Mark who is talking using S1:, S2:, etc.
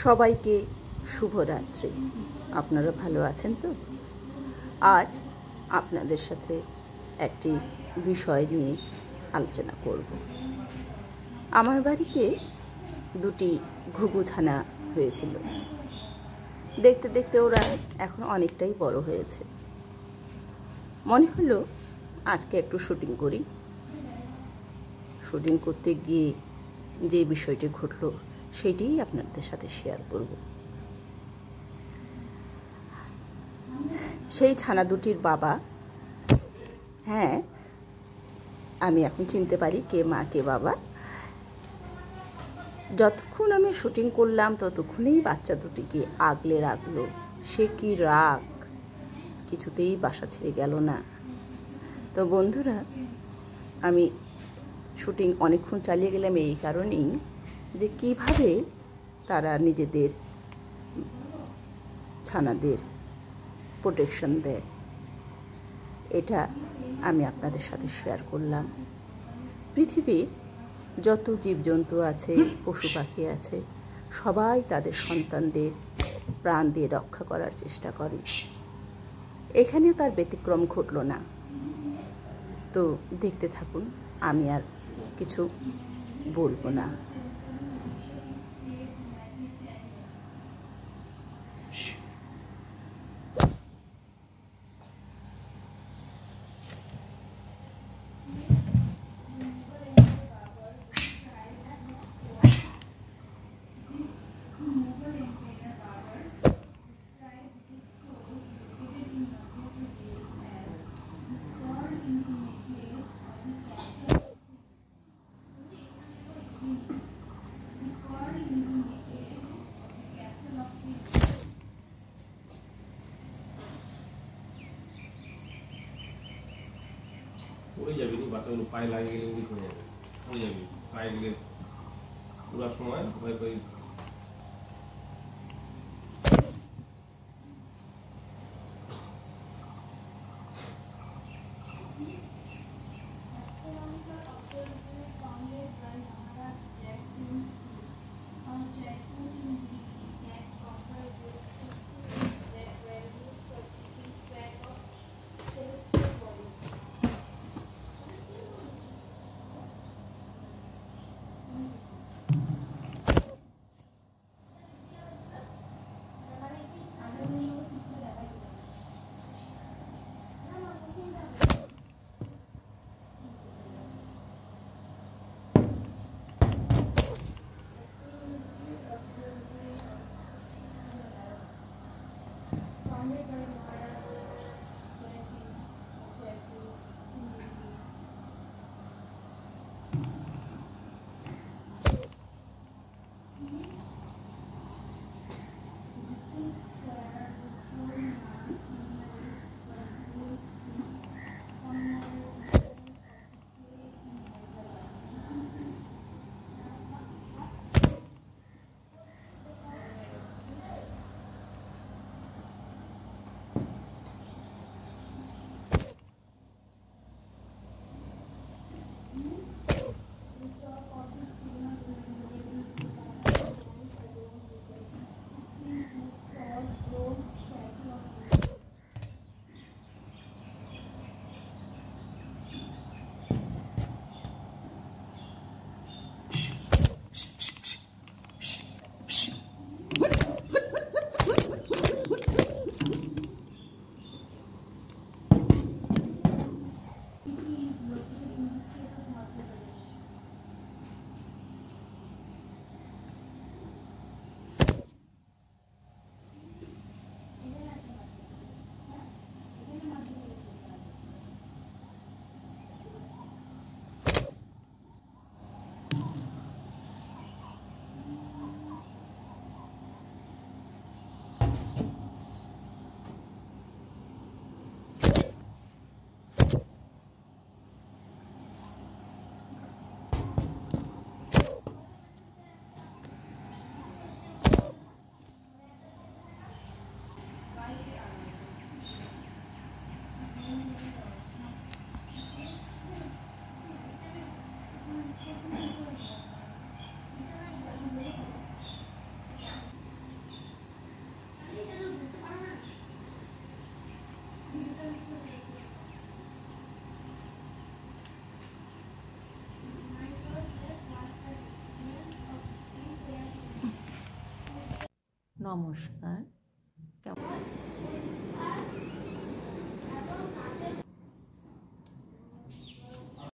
S1: সবাইকে শুভরাত্রি। আপনারা ভালো আছেন তো? আজ আপনাদের সাথে একটি বিষয় নিয়ে আলোচনা করব। আমার বাড়িতে দুটি ঘুঘু ছানা হয়েছিল। দেখতে দেখতে ওরা এখন অনেকটাই বড় হয়েছে। মনে হলো আজকে একটু শুটিং করি। শুটিং করতে গিয়ে যে বিষয়টি ঘটলো সেটিই আপনাদের সাথে শেয়ার করব। সেই ছানা দুটির বাবা, হ্যাঁ, আমি এখন চিনতে পারি কে মা কে বাবা। যতক্ষণ আমি শুটিং করলাম ততক্ষণেই বাচ্চা দুটিকে আগলে রাখলো। সে কি রাগ, কিছুতেই বাসা ছেড়ে গেল না। তো বন্ধুরা, আমি শুটিং অনেকক্ষণ চালিয়ে গেলাম এই কারণেই যে কিভাবে তারা নিজেদের ছানাদের প্রোটেকশন দেয়, এটা আমি আপনাদের সাথে শেয়ার করলাম। পৃথিবীর যত জীবজন্তু আছে, পশু পাখি আছে, সবাই তাদের সন্তানদের প্রাণ দিয়ে রক্ষা করার চেষ্টা করে। এখানেও তার ব্যতিক্রম ঘটল না। তো দেখতে থাকুন, আমি আর কিছু বলবো না।
S2: পড়ে যাবি নি, বাচ্চাগুলো পায়ে লাগে গেলে উইক হয়ে যাবে, পড়ে যাবি পায়ে গেলে পুরো সময় ভয় পাই।
S1: নমস্কার।